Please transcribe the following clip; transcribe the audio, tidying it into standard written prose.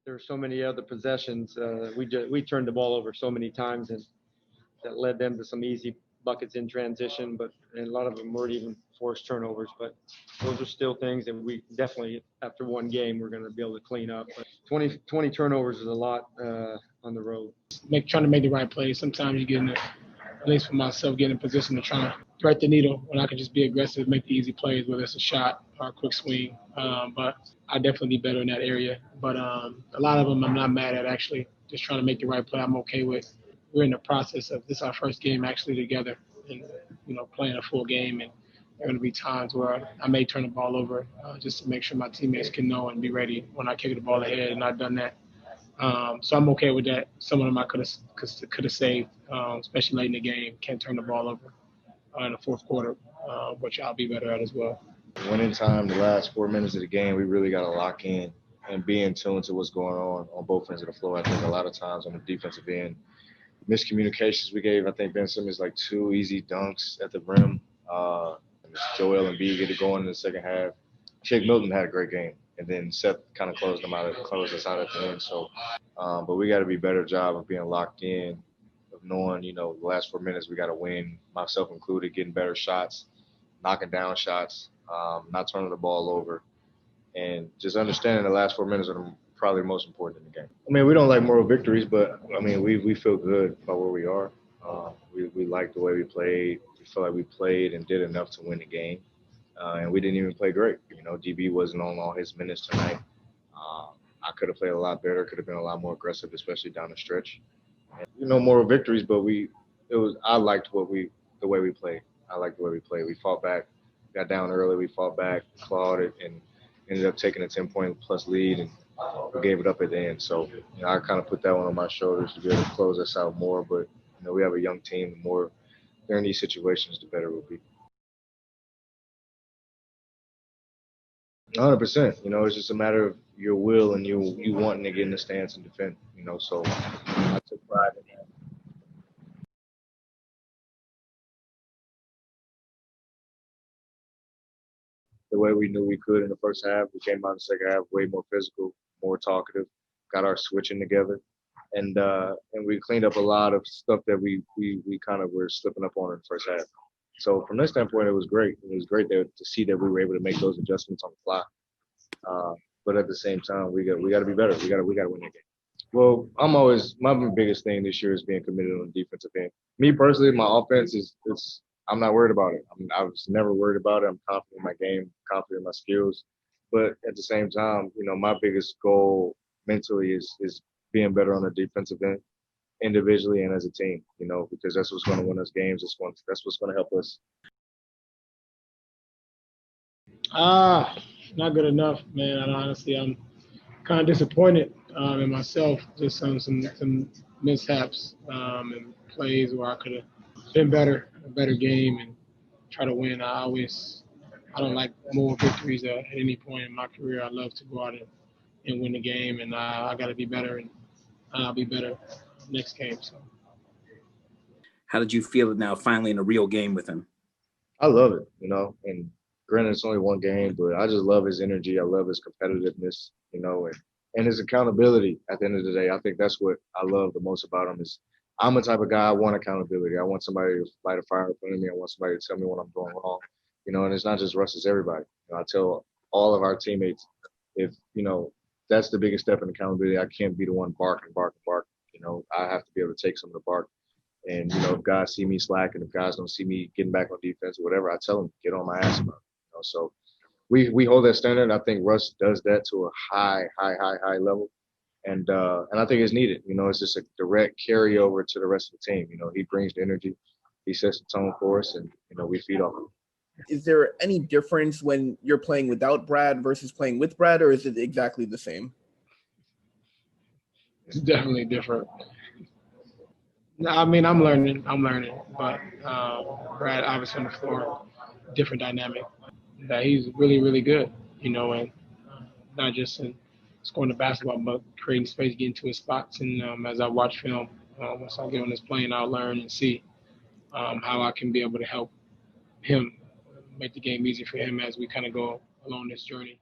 there were so many other possessions. We turned the ball over so many times, and that led them to some easy buckets in transition, and a lot of them weren't even forced turnovers. But those are still things that we definitely, after one game, we're going to be able to clean up. But 20 turnovers is a lot on the road. Trying to make the right plays. Sometimes you get in at least for myself, get in a position to try to thread the needle when I can just be aggressive, make the easy plays, whether it's a shot or a quick swing. But I definitely be better in that area. But a lot of them I'm not mad at, actually. Just trying to make the right play I'm okay with. We're in the process of this is our first game actually together and, playing a full game. And there are going to be times where I may turn the ball over just to make sure my teammates can know and be ready when I kick the ball ahead, and I've done that. So I'm okay with that. Some of them I could have saved, especially late in the game. Can't turn the ball over in the fourth quarter, which I'll be better at as well. When in time, the last 4 minutes of the game, we really got to lock in and be in tune to what's going on both ends of the floor. I think a lot of times on the defensive end, miscommunications we gave. I think Ben Simmons 2 easy dunks at the rim. Joel and B get it going in the second half. Shake Milton had a great game. And then Seth kind of closed us out at the end. So, but we got to be better job of being locked in, of knowing, the last 4 minutes we got to win, myself included, getting better shots, knocking down shots, not turning the ball over, and just understanding the last 4 minutes are probably the most important in the game. I mean, we don't like moral victories, but I mean, we feel good about where we are. We like the way we played. We feel like we played and did enough to win the game. And we didn't even play great. DB wasn't on all his minutes tonight. I could have played a lot better, could have been a lot more aggressive, especially down the stretch. And, moral victories, but I liked the way we played. I liked the way we played. We fought back, got down early, we fought back, clawed it, and ended up taking a 10-point plus lead, and we gave it up at the end. So, I kind of put that one on my shoulders to be able to close us out more. But, we have a young team. The more they're in these situations, the better we'll be. 100%. It's just a matter of your will and you wanting to get in the stance and defend. So I took pride in that. The way we knew we could in the first half, we came out in the second half way more physical, more talkative, got our switching together, and we cleaned up a lot of stuff that we kind of were slipping up on in the first half. So from this standpoint, it was great. It was great to see that we were able to make those adjustments on the fly. But at the same time, we got to be better. We got to win that game. Well, my biggest thing this year is being committed on the defensive end. Me personally, my offense I'm not worried about it. I was never worried about it. I'm confident in my game, confident in my skills. But at the same time, my biggest goal mentally is being better on the defensive end, individually and as a team, because that's what's going to win us games. That's what's going to help us. Not good enough, man. And honestly, I'm kind of disappointed in myself. Just some mishaps and plays where I could have been a better game and try to win. I don't like more victories at any point in my career. I love to go out and win the game, and I got to be better, and I'll be better next game. So, how did you feel now finally in a real game with him? I love it, and granted it's only one game, but I just love his energy. I love his competitiveness, and his accountability at the end of the day. I think that's what I love the most about him is I'm the type of guy I want accountability. I want somebody to light a fire in front of me. I want somebody to tell me when I'm doing wrong, and it's not just Russ, it's everybody. I tell all of our teammates, if, that's the biggest step in accountability. I can't be the one barking. I have to be able to take some of the bark. And, if guys see me slacking, if guys don't see me getting back on defense or whatever, I tell them, get on my ass about it. So we hold that standard. I think Russ does that to a high level. And I think it's needed. It's just a direct carryover to the rest of the team. He brings the energy. He sets the tone for us, and, we feed off him. Is there any difference when you're playing without Brad versus playing with Brad, or is it exactly the same? It's definitely different. No, I mean, I'm learning, but Brad obviously on the floor, different dynamic. That he's really, really good, and not just in scoring the basketball, but creating space, getting to his spots. And as I watch film, once I get on this plane, I'll learn and see how I can be able to help him make the game easy for him as we kind of go along this journey.